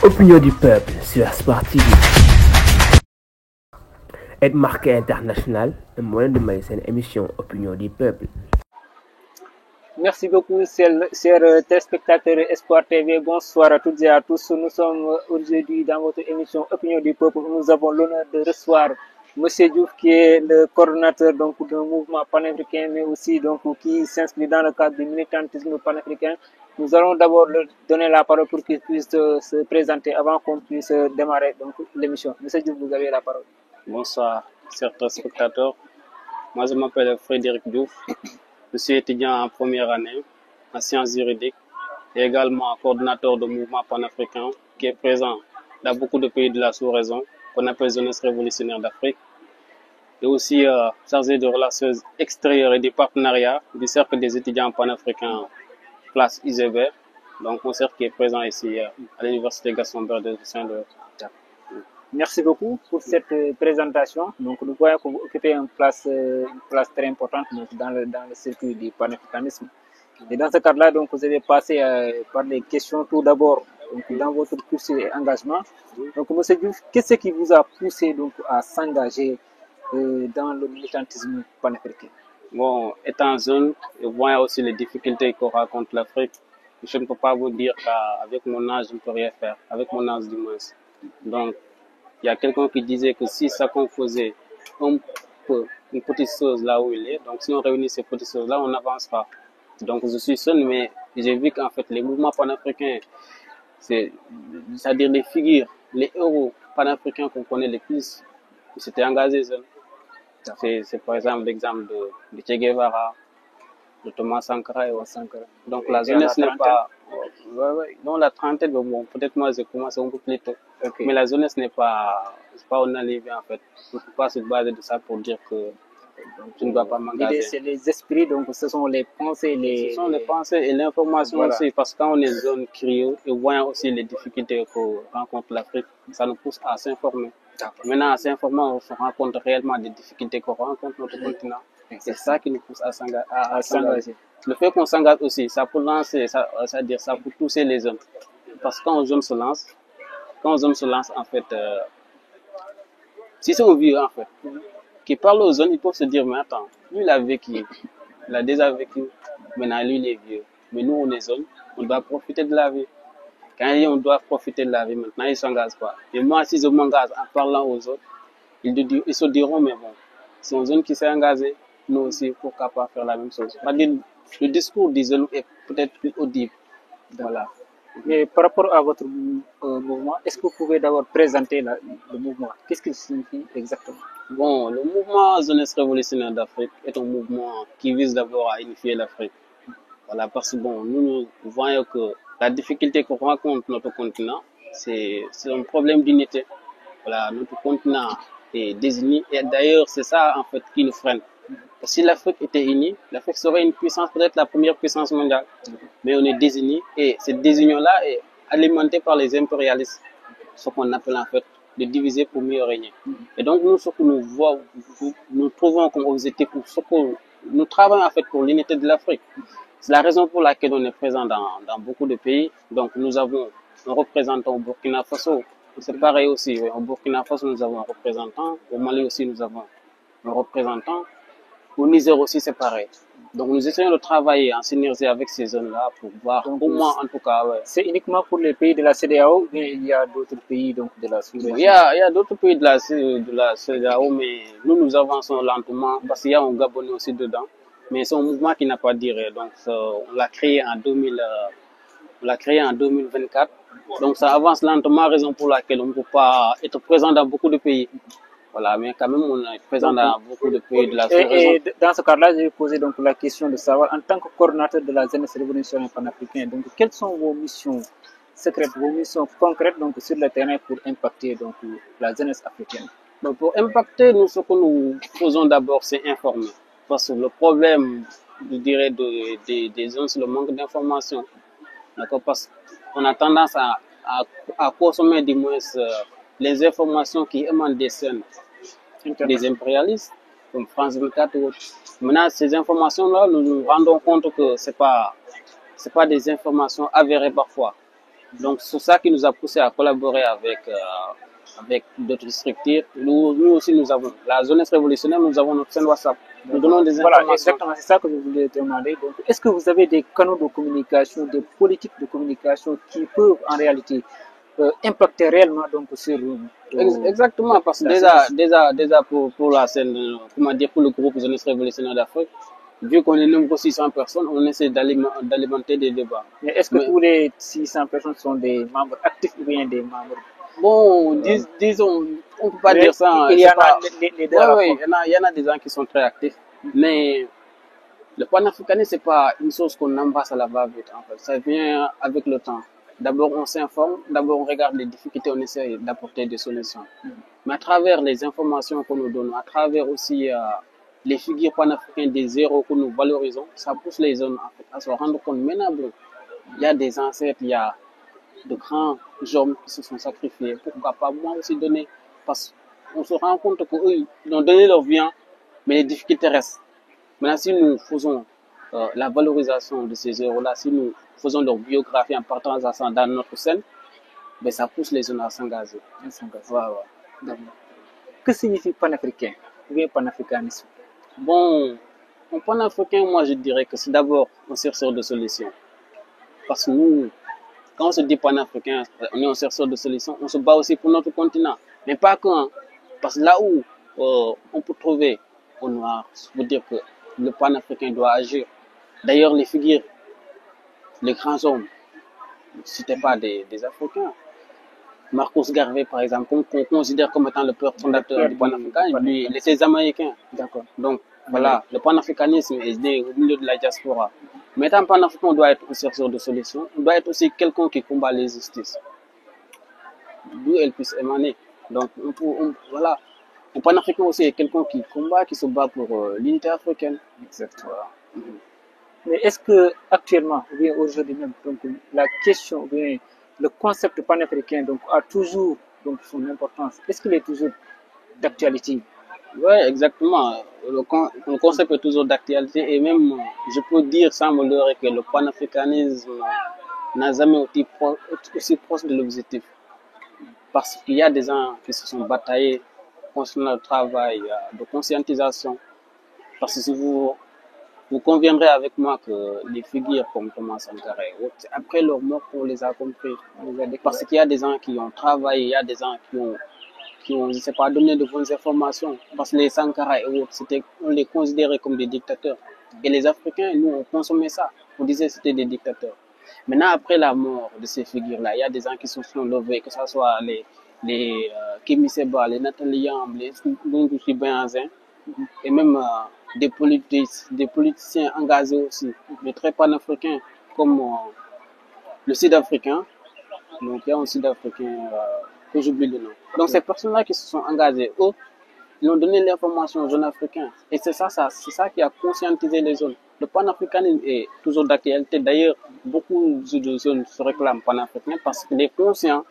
Opinion du peuple sur Sport TV. Être marqué international, un moyen de mettre une émission Opinion du peuple. Merci beaucoup, chers téléspectateurs Espoir TV. Bonsoir à toutes et à tous. Nous sommes aujourd'hui dans votre émission Opinion du peuple. Nous avons l'honneur de recevoir M. Diouf, qui est le coordonnateur d'un mouvement panafricain, mais aussi qui s'inscrit dans le cadre du militantisme panafricain. Nous allons d'abord leur donner la parole pour qu'il puisse se présenter avant qu'on puisse démarrer l'émission. M. Diouf, vous avez la parole. Bonsoir, chers téléspectateurs. Moi, je m'appelle Frédéric Diouf. Je suis étudiant en première année en sciences juridiques et également coordonnateur du mouvement panafricain qui est présent dans beaucoup de pays de la sous-région qu'on appelle Jeunesse révolutionnaire d'Afrique. Et aussi chargé de relations extérieures et des partenariats du cercle des étudiants panafricains classe ISEBER. Donc, mon cercle qui est présent ici à l'université Gaston Berger de Saint-Louis. Merci beaucoup pour cette présentation. Donc, nous voyons que vous occupez une place très importante dans le circuit du panafricanisme. Et dans ce cadre-là, vous avez passé par les questions tout d'abord dans votre cursus et engagement. Donc, M. Diouf, qu'est-ce qui vous a poussé à s'engager dans le militantisme panafricain? Bon, étant jeune et voyant aussi les difficultés qu'on rencontre l'Afrique, je ne peux pas vous dire qu'avec mon âge, je ne peux rien faire. Avec mon âge du moins. Donc, il y a quelqu'un qui disait que si ça qu'on faisait un peu, une petite chose là où il est, donc si on réunit ces petites choses-là, on avancera. Donc je suis seul, mais j'ai vu qu'en fait les mouvements panafricains, c'est-à-dire les figures, les héros panafricains qu'on connaît les plus, ils s'étaient engagés seuls. C'est par exemple l'exemple de Che Guevara, de Thomas Sankara et Sankara. Donc la jeunesse n'est pas... Non, la trentaine, bon, peut-être moi j'ai commencé un peu plus tôt. Okay. Mais la jeunesse n'est pas en arrivée en fait. On ne peut pas se baser de ça pour dire que je ne dois pas m'engager. C'est les esprits, donc ce sont les pensées. Ce sont les pensées et l'information aussi, parce que quand on est jeune, curieux et voyant aussi les difficultés que rencontre l'Afrique, ça nous pousse à s'informer. Maintenant, en s'informant, on se rend compte réellement des difficultés qu'on rencontre notre continent. C'est ça qui nous pousse à s'engager. Le fait qu'on s'engage aussi, ça peut lancer, ça peut pousser les hommes. Parce que quand un jeune se lance, en fait, si c'est un vieux, en fait, qui parle aux jeunes, ils peuvent se dire, mais attends, lui, il a vécu, il a déjà vécu, maintenant, lui, il est vieux. Mais nous, on est jeunes, on doit profiter de la vie. Quand il dit on doit profiter de la vie, maintenant, ils ne s'engagent pas. Et moi, si je m'engage en parlant aux autres, ils se diront, mais bon, c'est un jeune qui s'est engagé, nous aussi, pourquoi pas faire la même chose. Le discours des jeunes est peut-être plus audible. Voilà. Mais par rapport à votre mouvement, est-ce que vous pouvez d'abord présenter le mouvement? Qu'est-ce qu'il signifie exactement? Bon, le mouvement Jeunesse révolutionnaire d'Afrique est un mouvement qui vise d'abord à unifier l'Afrique. Voilà, parce que bon, nous voyons que la difficulté qu'on rencontre notre continent, c'est un problème d'unité. Voilà, notre continent est désigné et d'ailleurs c'est ça en fait qui nous freine. Si l'Afrique était unie, l'Afrique serait une puissance, peut-être la première puissance mondiale. Mais on est désigné et cette désunion-là est alimentée par les impérialistes, ce qu'on appelle en fait de diviser pour mieux régner. Et donc nous, ce que nous trouvons comme objectif, nous travaillons en fait pour l'unité de l'Afrique. C'est la raison pour laquelle on est présent dans beaucoup de pays. Donc nous avons un représentant au Burkina Faso. C'est pareil aussi, au Burkina Faso nous avons un représentant, au Mali aussi nous avons un représentant. Au Niger aussi, c'est pareil. Donc, nous essayons de travailler en synergie avec ces zones-là pour voir comment, en tout cas, ouais. C'est uniquement pour les pays de la CEDEAO ou bien il y a d'autres pays de la sous-région? Il y a d'autres pays de la CEDEAO, mais nous avançons lentement parce qu'il y a un Gabonais aussi dedans. Mais c'est un mouvement qui n'a pas duré. Donc, on l'a créé en 2024. Donc, ça avance lentement, raison pour laquelle on ne peut pas être présent dans beaucoup de pays. Voilà, mais quand même, on est présent dans beaucoup de pays de la sous-région. Et dans ce cadre-là, j'ai posé la question de savoir, en tant que coordonnateur de la jeunesse révolutionnaire panafricaine, quelles sont vos missions secrètes, vos missions concrètes sur le terrain pour impacter la jeunesse africaine? Donc, pour impacter, ce que nous faisons d'abord, c'est informer. Parce que le problème, je dirais, des jeunes, c'est le manque d'information. D'accord? Parce qu'on a tendance à consommer du moins les informations qui émanent des scènes des impérialistes, comme France 24 ou autres. Maintenant, ces informations-là, nous nous rendons compte que c'est pas des informations avérées parfois. Donc, c'est ça qui nous a poussé à collaborer avec d'autres structures. Nous aussi, nous avons la jeunesse révolutionnaire, nous avons notre chaîne WhatsApp. Nous donnons des Voilà, informations. exactement, c'est ça que je voulais demander. Donc, est-ce que vous avez des canaux de communication, des politiques de communication qui peuvent en réalité impacter réellement donc sur Exactement, parce que la déjà pour la scène, comment dire, pour le groupe Jeunesse Révolutionnaire d'Afrique, vu qu'on est nombreux 600 personnes, on essaie d'alimenter des débats. Mais est-ce que tous les 600 personnes sont des membres actifs ou bien des membres? Bon, disons, on peut pas Mais dire ça. il y en a les deux à la Oui, fois. il y en a des gens qui sont très actifs, mais le panafricanisme, c'est pas une chose qu'on embrasse à la va-vite, en fait. Ça vient avec le temps. D'abord, on s'informe, d'abord, on regarde les difficultés, on essaie d'apporter des solutions. Mais à travers les informations qu'on nous donne, à travers aussi les figures panafricaines des héros que nous valorisons, ça pousse les hommes en fait, à se rendre compte. Maintenant, bon, il y a des ancêtres, il y a de grands hommes qui se sont sacrifiés. Pourquoi pas moi aussi donner? Parce qu'on se rend compte qu'eux, ils ont donné leur vie, hein, mais les difficultés restent. Maintenant, si nous faisons la valorisation de ces héros-là, si nous faisons leur biographie en partant à ça dans notre scène, ben, ça pousse les jeunes à s'engager. D'accord. Que signifie panafricain ou bien panafricanisme? Bon, en panafricain, moi je dirais que c'est d'abord un chercheur de solutions. Parce que nous, quand on se dit panafricain, on est un chercheur de solutions, on se bat aussi pour notre continent. Mais pas quand. Parce que là où on peut trouver au noir, je veux dire que le panafricain doit agir. D'ailleurs, les figures, les grands hommes, c'était pas des Africains. Marcus Garvey, par exemple, qu'on considère comme étant le père fondateur du panafricanisme, lui, il était américain. D'accord. Donc, voilà, le panafricanisme est né au milieu de la diaspora. Mais étant panafricain, on doit être un chercheur de solutions. On doit être aussi quelqu'un qui combat les justices. D'où elle puisse émaner. Donc, voilà. Un panafricain aussi est quelqu'un qui combat, qui se bat pour l'unité africaine. Exactement. Mais est-ce que actuellement, ou bien aujourd'hui même, donc la question, ou bien le concept panafricain donc a toujours donc son importance. Est-ce qu'il est toujours d'actualité? Oui, exactement. Le concept est toujours d'actualité et même, je peux dire sans me leurrer que le panafricanisme n'a jamais été aussi proche de l'objectif. Parce qu'il y a des gens qui se sont bataillés concernant le travail de conscientisation. Parce que si vous conviendrez avec moi que les figures comme Thomas Sankara et autres, c'est après leur mort qu'on les a compris. Parce qu'il y a des gens qui ont travaillé, il y a des gens qui ont, je sais pas, donné de bonnes informations. Parce que les Sankara et autres, on les considérait comme des dictateurs. Et les Africains, nous, on consommait ça. On disait que c'était des dictateurs. Maintenant, après la mort de ces figures-là, il y a des gens qui se sont levés, que ce soit les Kémy Séba, les Nathalie Yamb, les Ndoundouchi Benazin, et même des politiciens engagés aussi, mais très panafricains, comme le Sud-Africain. Donc, il y a un Sud-Africain que j'oublie le nom. Donc, ces personnes-là qui se sont engagées, eux, ils ont donné l'information aux jeunes africains. Et c'est ça qui a conscientisé les jeunes. Le panafricanisme est toujours d'actualité. D'ailleurs, beaucoup de jeunes se réclament panafricains parce qu'ils sont conscients.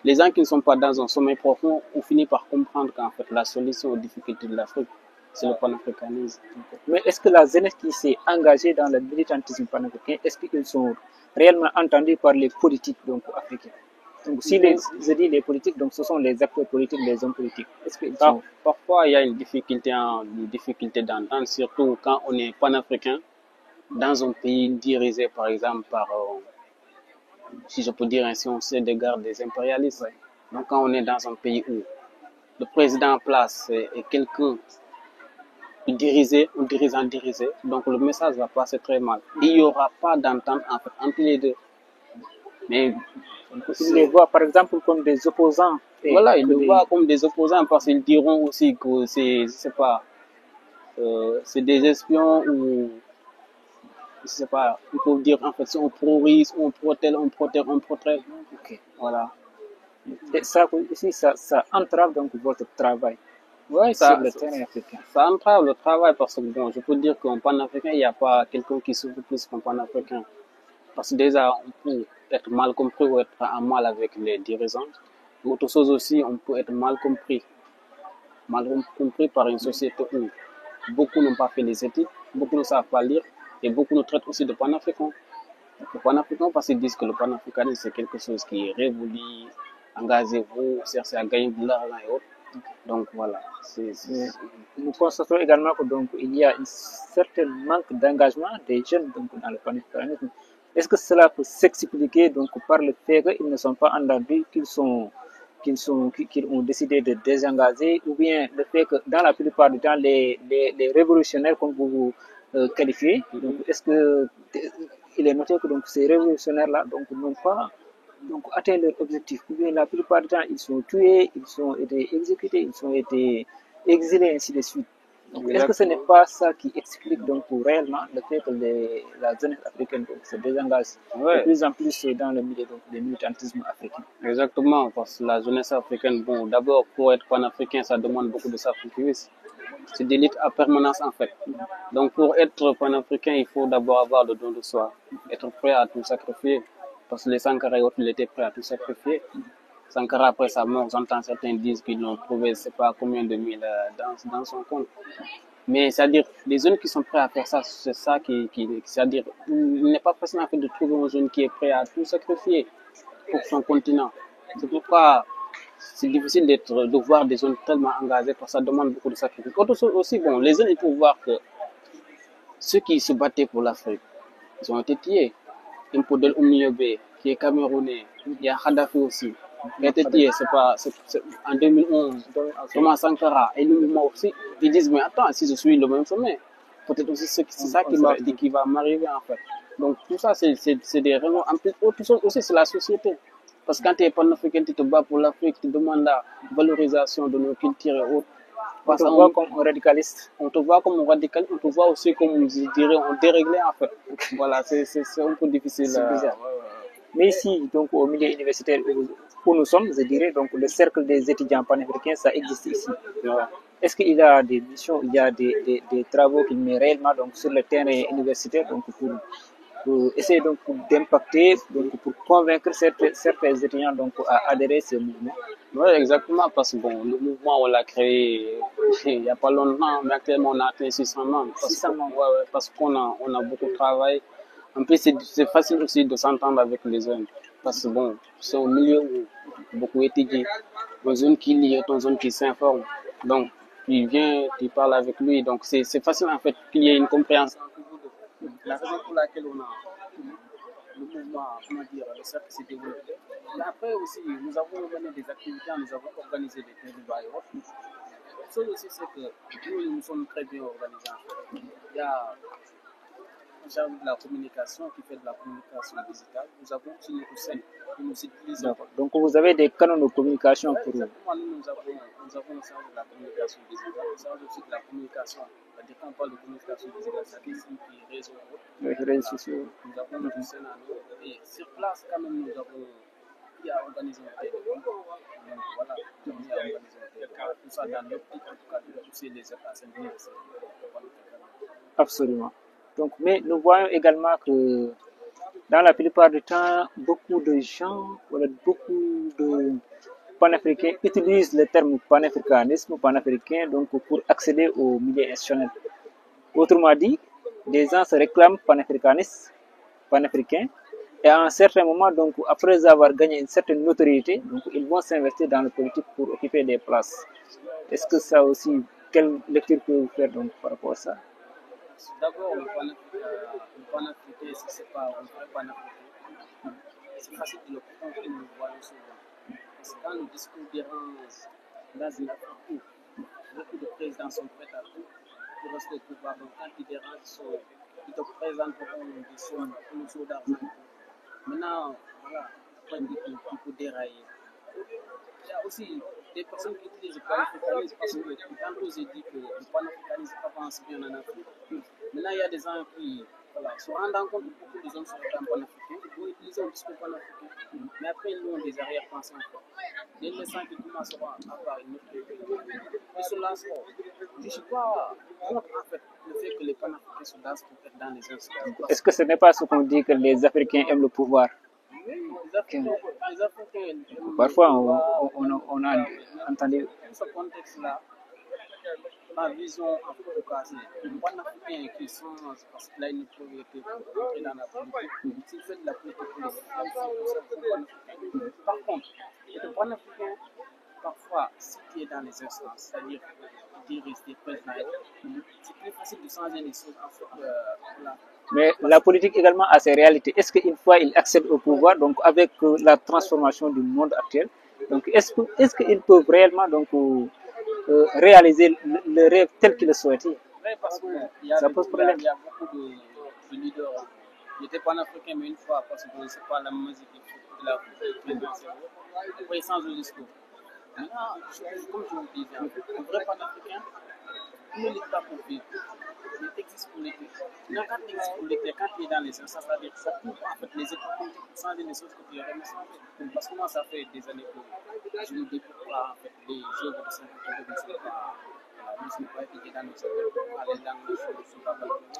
Les gens qui ne sont pas dans un sommeil profond ont fini par comprendre qu'en fait, la solution aux difficultés de l'Afrique, c'est le panafricanisme. Mais est-ce que la jeunesse qui s'est engagée dans le militantisme panafricain, est-ce qu'ils sont réellement entendus par les politiques donc, africains? Donc, si je dis les politiques, donc ce sont les acteurs politiques, les hommes politiques. Est-ce qu'ils sont... Parfois, il y a une difficulté d'entendre, surtout quand on est panafricain, dans un pays dirigé, par exemple, par, si je peux dire ainsi, on sait des gardes des impérialistes. Donc, quand on est dans un pays où le président en place est quelqu'un dirigé, un dirigeant dirigé, donc le message va passer très mal. Il n'y aura pas d'entente entre les deux. Mais ils les voient par exemple comme des opposants. Voilà, ils les voient comme des opposants parce qu'ils diront aussi que c'est, je sais pas, c'est des espions ou, je sais pas, ils peuvent dire en fait c'est un pro-russe, on protège, on protège, on protège. Ok. Voilà. Et ça aussi, ça entrave donc votre travail. Ouais, sur le terrain africain. Ça entrave le travail parce que bon, je peux dire qu'en panafricain, il n'y a pas quelqu'un qui souffre plus qu'un panafricain. Parce que déjà, on peut être mal compris ou être en mal avec les dirigeants. Autre chose aussi, on peut être mal compris par une société où beaucoup n'ont pas fait les études, beaucoup ne savent pas lire et beaucoup nous traitent aussi de panafricains. Le panafricain, parce qu'ils disent que le panafricanisme, c'est quelque chose qui est révolu, engagez-vous, cherchez à gagner de l'argent et autres. Donc voilà, Mais nous constatons également que donc il y a un certain manque d'engagement des jeunes donc dans le panafricanisme. Est-ce que cela peut s'expliquer donc par le fait qu'ils ne sont pas entendus, qu'ils ont décidé de désengager, ou bien le fait que dans la plupart du temps les révolutionnaires comme vous qualifiez, donc est-ce que il est noté que donc ces révolutionnaires là donc n'ont pas donc atteint leur objectif. Ou bien la plupart du temps, ils sont tués, ils ont été exécutés, ils ont été exilés, ainsi de suite. Donc, est-ce que ce n'est pas ça qui explique donc réellement le fait que la jeunesse africaine donc, se désengage de plus en plus dans le milieu donc, du militantisme africain? Exactement, parce que la jeunesse africaine, bon, d'abord, pour être panafricain, ça demande beaucoup de sacrifices. C'est des luttes à permanence, en fait. Donc, pour être panafricain, il faut d'abord avoir le don de soi, être prêt à tout sacrifier. Parce que les Sankara et autres, ils étaient prêts à tout sacrifier. Sankara, après sa mort, j'entends certains disent qu'ils l'ont trouvé, je ne sais pas combien de mille dans son compte. Mais c'est-à-dire, les jeunes qui sont prêts à faire ça, c'est ça c'est-à-dire, il n'est pas facile en fait de trouver un jeune qui est prêt à tout sacrifier pour son continent. C'est pourquoi c'est difficile de voir des jeunes tellement engagés, parce que ça demande beaucoup de sacrifices. Autre chose aussi, bon, les jeunes, il faut voir que ceux qui se battaient pour l'Afrique, ils ont été tués. Impodel Oumniobé, qui est camerounais, il y a Kadhafi aussi, qui a été tué, en 2011, Thomas Sankara, et le mouvement aussi, ils disent, mais attends, si je suis le même sommet, peut-être aussi c'est ça qui va m'arriver en fait. Donc tout ça, c'est des raisons. En plus, autre chose aussi, c'est la société. Parce que quand tu es panafricain, tu te bats pour l'Afrique, tu demandes la valorisation de nos cultures et autres. On te voit comme un radicaliste. On te voit comme un radicaliste, on te voit aussi comme, je dirais, un déréglé en fait. Voilà, c'est un peu difficile. C'est bizarre. Mais ici, donc au milieu universitaire où nous sommes, je dirais, donc le cercle des étudiants panafricains, ça existe ici. Est-ce qu'il y a des missions, il y a des travaux qu'il met réellement donc, sur le terrain universitaire donc, pour essayer donc d'impacter, donc pour convaincre certains étudiants donc à adhérer à ce mouvement? Oui, exactement, parce que bon, le mouvement, on l'a créé il n'y a pas longtemps, mais actuellement, on a atteint 600 membres. Parce qu'on on a beaucoup travaillé. En plus, c'est facile aussi de s'entendre avec les jeunes. Parce que bon, c'est un milieu où beaucoup étudient. Une zone qui lit, une zone qui s'informe. Donc, tu viens, tu parles avec lui. Donc, c'est facile en fait qu'il y ait une compréhension. La raison pour laquelle on a le mouvement, comment dire, le cercle s'est développé. Mais après aussi, nous avons mené des activités, nous avons organisé des débats et autres. La chose aussi, c'est que nous sommes très bien organisés. Il y a un chargé de la communication qui fait de la communication digitale. Nous avons aussi notre scène que nous utilisons. Donc vous avez des canaux de communication pour vous. Nous avons un chargé de la communication digitale, un chargé aussi de la communication. C'est-à-dire qu'on parle de communication digitale, ça signifie réseau. Les réseaux sociaux. Nous avons notre scène à nous. Et sur place, quand même, nous avons qui a organisé un téléphone. Donc voilà, qui a organisé un téléphone. Tout ça dans l'optique, en tout cas, de pousser les États-Unis. Absolument. Donc, mais nous voyons également que dans la plupart du temps, beaucoup de gens, beaucoup de panafricains utilisent le terme panafricanisme, panafricain, donc pour accéder au milieu institutionnel. Autrement dit, les gens se réclament panafricanistes, panafricains, et à un certain moment, donc après avoir gagné une certaine notoriété, donc ils vont s'investir dans la politique pour occuper des places. Est-ce que ça aussi, quelle lecture peut-vous faire donc par rapport à ça? D'abord, le panafricain, c'est pas un vrai panafricain. C'est facile de le comprendre et nous le voyons souvent. Parce que quand le discours dérange dans une Afrique où beaucoup de présidents sont prêts à tout pour rester au pouvoir, donc quand ils dérangent, ils te présenteront des sommes, une somme d'argent. Maintenant, voilà, après on dit qu'il faut dérailler. Il y a aussi des personnes qui utilisent le panafricanisme parce que tantôt j'ai dit que le panafricanisme avance bien en Afrique. Maintenant, il y a des gens qui se rendent compte que beaucoup de gens sont panafricains, ils vont utiliser un discours panafricain. Mais après, ils ont des arrière-pensées encore. Dès l'instant qu'ils commenceront à avoir une autre ils se lanceront. Je ne suis pas contre en fait le fait que les panafricains se lancent pour être dans les institutions. Est-ce que ce n'est pas ce qu'on dit que les Africains aiment le pouvoir? Les Africains parfois, on a entendu. Dans ce contexte-là, ma vision, en tout cas, c'est le panafricain qui change parce qu'il a une priorité pour entrer dans la politique. S'il fait de la politique pour les panafricains. Par contre, le panafricain, parfois, si tu es dans les instances, c'est-à-dire rester président, c'est plus facile de changer les choses en fait. Voilà. Mais la politique également a ses réalités. Est-ce qu'une fois il accède au pouvoir, donc avec la transformation du monde actuel, donc est-ce qu'ils peuvent réellement donc réaliser le rêve tel qu'ils le souhaitaient? Oui, parce que ça pose problème. Il y a beaucoup de leaders. J'étais panafricain, mais une fois, parce que je ne sais pas la musique de la présidentielle. Après, ils changent le discours. Maintenant, comme je vous disais, un vrai panafricain, il ne lutte pas pour vivre. Il existe pour l'été. Quand il existe pour l'été, quand il est dans les sens, ça veut dire que ça couvre en fait les époques politiques pour changer les choses que tu aurais aimé changer. Parce que moi, ça fait des années que je ne découvre pas en fait les œuvres de Saint-Paul, ne sont pas.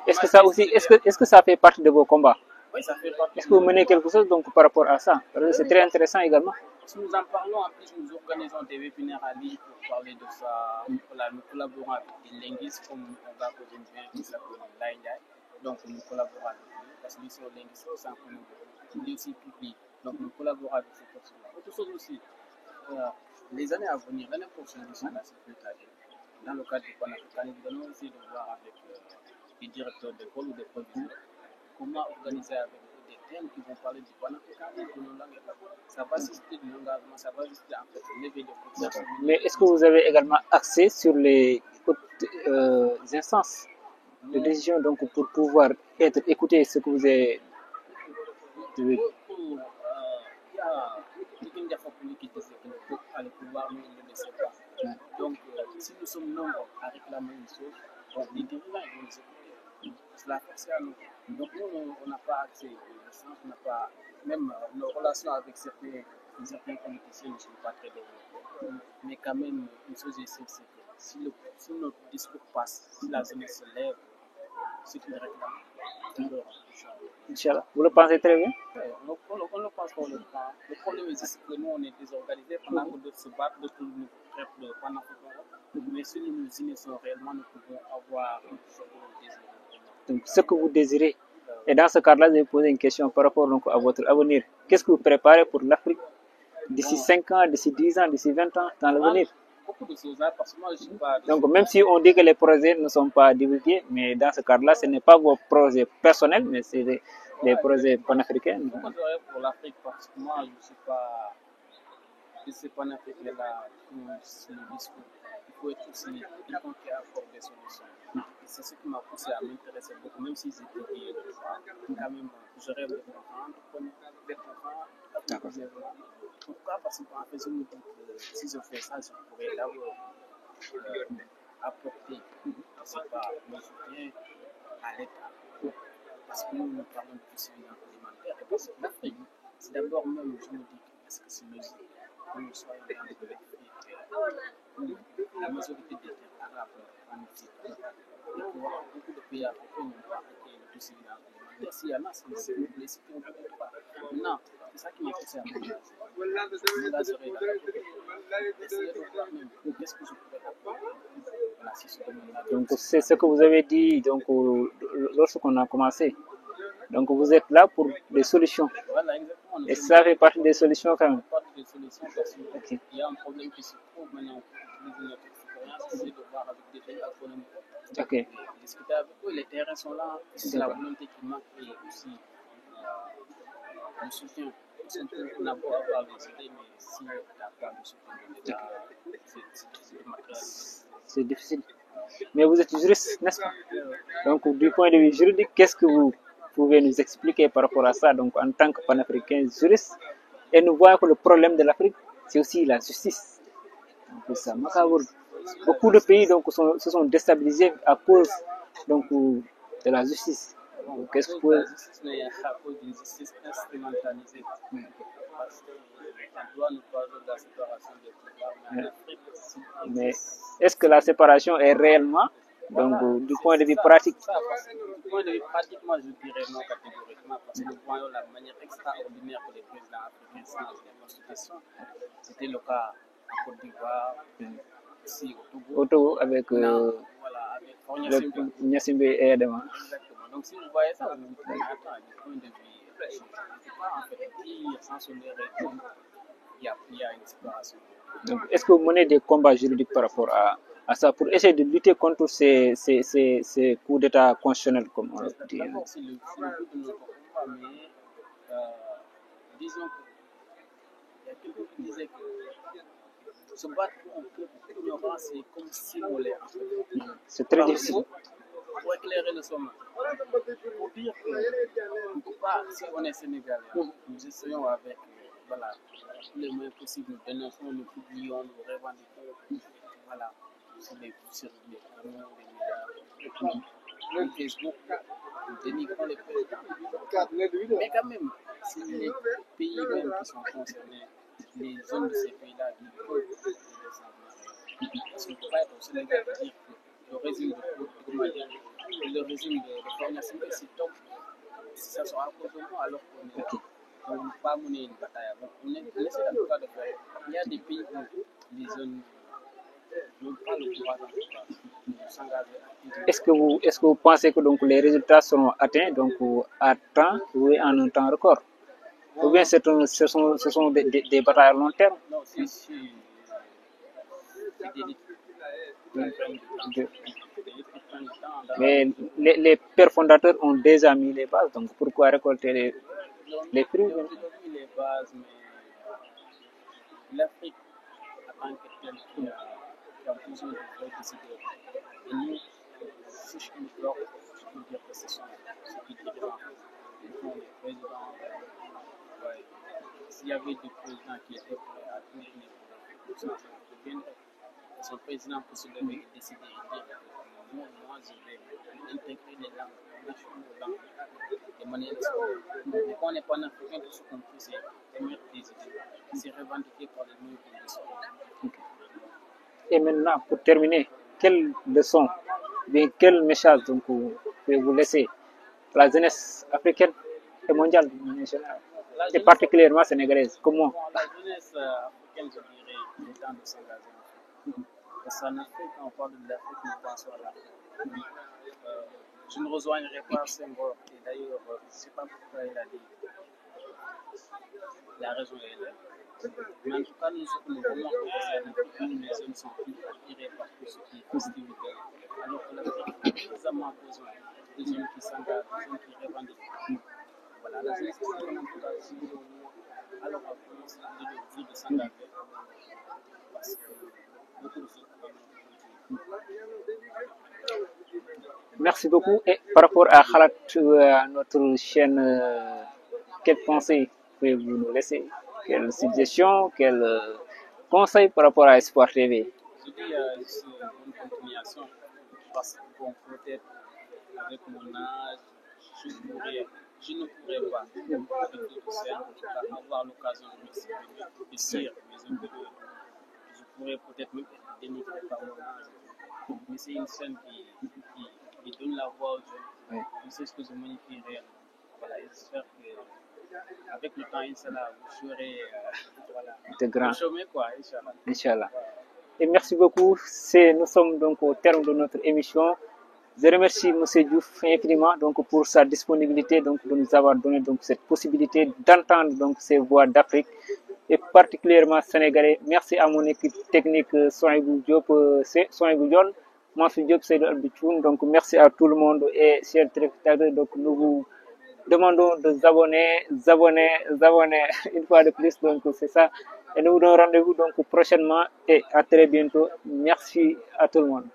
Est-ce que ça aussi, est-ce que ça fait partie de vos combats? Oui, ça fait partie. Est-ce que vous menez quelque chose donc par rapport à ça? Parce que c'est très intéressant également. Si nous en parlons, en plus nous organisons des webinaires à Lille pour parler de ça. Voilà, nous collaborons avec des linguistes comme on va bien qui s'appelle Laïla. Donc nous collaborons avec eux parce qu'ils sont linguistes sans qu'on nous aussi publie. Donc nous collaborons avec ces personnes-là. Autre chose aussi, les années à venir, l'année prochaine, nous sommes assez plus tard. Dans le cadre du panafricanisme, nous allons essayer de voir avec les directeurs d'école ou des professeurs comment organiser avec des thèmes qui vont parler du panafricanisme, de nos langues. Ça va susciter de l'engagement, ça va susciter en fait l'éveil de conscience. Mais est-ce que vous avez également accès sur les instances de décision donc pour pouvoir être écouté ce que vous avez il y a une diaphobie qui disait que le pouvoir ne le sait pas. Donc, si nous sommes nombreux à réclamer une chose, les dirigeants vont nous écouter. Cela fait à nous. Donc, nous, on n'a pas accès au sens, on n'a pas, même nos relations avec certains politiciens ne sont pas très développées. Mais quand même, une chose est sûre, c'est que si notre discours passe, si la jeunesse se lève, c'est une réclame. Inch'Allah. Vous le pensez très bien? On le pense qu'on le prend. Le problème est que nous, on est désorganisés pendant que d'autres se battent, d'autres nous traitent de panafricains. Mais si nous nous unissons réellement, nous pouvons avoir ce que nous désirons. Donc, ce que vous désirez. Et dans ce cadre-là, je vais poser une question par rapport donc, à votre avenir. Qu'est-ce que vous préparez pour l'Afrique d'ici 5 ans, d'ici 10 ans, d'ici 20 ans, dans l'avenir? Beaucoup de choses, hein, parce que moi, je ne suis pas... Donc, même si on dit que les projets ne sont pas divulgués, mais dans ce cadre-là, ce n'est pas vos projets personnels, mais c'est des projets panafricains. Pourquoi je rêve pour l'Afrique? Parce que moi, je ne suis pas... Je ne sais pas là pour le discours. Il faut être aussi quelqu'un qui apporte des solutions. Et c'est ce qui m'a poussé à m'intéresser beaucoup, même si j'ai étudié de fois. Quand même, je rêve d'être enfant, Pourquoi? Parce que en fait, je me dis que si je fais ça, je pourrais d'abord apporter mon soutien à l'État. Parce que nous parlons de suffisance alimentaire. Et parce que l'Afrique, c'est d'abord même, je me dis, est-ce que c'est logique que nous soyons dans le pays où la majorité des terres arabes en Afrique et que beaucoup de pays africains n'ont pas arrêté le suffisance alimentaire. S'il y en a, c'est les sites qui ne peut pas. Maintenant, c'est ça qui m'a poussé à m'engager. Donc, c'est ce que vous avez dit donc, lorsqu'on a commencé. Donc, vous êtes là pour des solutions. Voilà, exactement. Et ça fait partie des solutions quand même. Des solutions parce qu'il y a un problème qui se trouve maintenant au niveau de notre expérience, c'est de voir avec des pays économiques. Ok. Discuter avec eux, les terrains sont là, c'est la volonté qui manque et aussi le soutien. On a beau avoir des idées, mais si on n'a pas de soutien de l'État, c'est difficile. Mais vous êtes juriste, n'est-ce pas? Donc, du point de vue juridique, qu'est-ce que vous pouvez nous expliquer par rapport à ça? Donc, en tant que panafricain juriste, et nous voyons que le problème de l'Afrique, c'est aussi la justice. Donc, ça, beaucoup de pays donc, se sont déstabilisés à cause donc, de la justice. Qu'est-ce que vous pouvez... Mais à cause d'une justice instrumentalisée. Parce qu'on doit nous parler de la séparation des pouvoirs, mais en Afrique, mais est-ce que la séparation est réellement, donc du point de vue pratique? Du point de vue pratique, moi je dirais non catégoriquement, parce que nous voyons la manière extraordinaire que les présidents africains changent les constitutions. C'était le cas en Côte d'Ivoire, ici au Togo. Au Togo avec avec Fornia-Simba. Niasimbe et Adama. Exactement. Donc si vous voyez ça, vous vous dites, attends, du point de vue, je ne peux pas en fait dire sans sonner il y a une séparation. Donc, est-ce que vous menez des combats juridiques par rapport à ça pour essayer de lutter contre ces coups d'État constitutionnels, comme on le dit? D'abord, c'est le but de notre combat, mais disons qu'il y a quelqu'un qui disait que se battre pour un peuple ignorant, c'est comme s'immoler. C'est très difficile. Pour éclairer le sommet. Pour dire qu'on ne peut pas, si on est sénégalais, nous essayons avec voilà, tous les moyens possibles, nous dénonçons, nous publions, nous revendiquons, voilà, sur les canaux, les médias, le Facebook, nous dénigrons les présidents. Mais quand même, c'est les pays même qui sont concernés, les zones de ces pays-là qui peuvent les envahir. Parce qu'on ne peut pas être au Sénégal et dire que le régime de régime de Fornia-Simba, c'est top. Si ça sera à cause de moi, alors qu'on ne peut pas mener une bataille. Donc, on essaie en tout cas de faire. Il y a des pays où les zones n'ont pas le droit de s'engager. Est-ce que vous pensez que donc, les résultats seront atteints donc, à temps ou en un temps record? Ou bien ce sont des batailles à long terme? Non, c'est des Mais les pères fondateurs ont déjà mis les bases, donc pourquoi récolter les fruits? Ils ont mis les bases, mais l'Afrique, en tant que telle, qui a besoin de vrais décideurs. Et nous, si je me bloque, je peux dire que ce sont ceux qui dirigent les présidents. Ouais. S'il y avait des présidents qui étaient prêts à tenir les présidents, son président peut se lever et décider et dire moi je vais intégrer les langues, les langues de manière nationale. Mais quand on n'est pas en africain, tout ce qu'on fait, c'est émettre des idées, c'est revendiquer par les mêmes conditions. Et maintenant, pour terminer, quelle leçon, bien quel message donc, vous laissez à la jeunesse africaine et mondiale, et particulièrement sénégalaise? Comment? La jeunesse africaine, je dirais, il est temps de s'engager. Parce qu'en Afrique, quand on parle de l'Afrique, nous pensons à l'Afrique. Je ne rejoindrai pas Senghor, et d'ailleurs, je ne sais pas pourquoi il a dit la raison est là. Mais en tout cas, nous sommes vraiment concernés, les jeunes sont plus attirés par tout ce qui est festivité. Alors que l'Afrique a suffisamment besoin de jeunes qui s'engagent, de jeunes qui revendiquent. Voilà, la jeunesse africaine, en tout cas, si nous avons alors à commencer de s'engager. Parce que beaucoup de choses. Merci beaucoup. Et par rapport à Khalat, notre chaîne, quel conseil pouvez-vous nous laisser? Quelle suggestion, quel conseil par rapport à Espoir TV? Je dis c'est une bonne continuation parce que bon, peut-être avec mon âge, je ne pourrais pas, avec d'autres scènes, en tout cas, avoir l'occasion de m'exprimer, de dire mes opinions. Je pourrais peut-être même être dénigré par mon âge. Mais c'est une scène qui donne la voix aux jeunes. C'est ce que je magnifie réellement. Voilà, j'espère qu'avec le temps, Inch'Allah, vous serez grand. Chemin, quoi, Inch'Allah. Et merci beaucoup. Nous sommes donc au terme de notre émission. Je remercie M. Diouf infiniment donc, pour sa disponibilité donc, de nous avoir donné donc, cette possibilité d'entendre donc, ces voix d'Afrique et particulièrement sénégalais. Merci à mon équipe technique Sohaibou Diop, Sohaibou Dione, Mansour Diop, Seydou Albitoun. Donc merci à tout le monde et chers téléspectateurs. Donc nous vous demandons de vous abonner une fois de plus. Donc c'est ça. Et nous vous donnons rendez-vous donc prochainement et à très bientôt. Merci à tout le monde.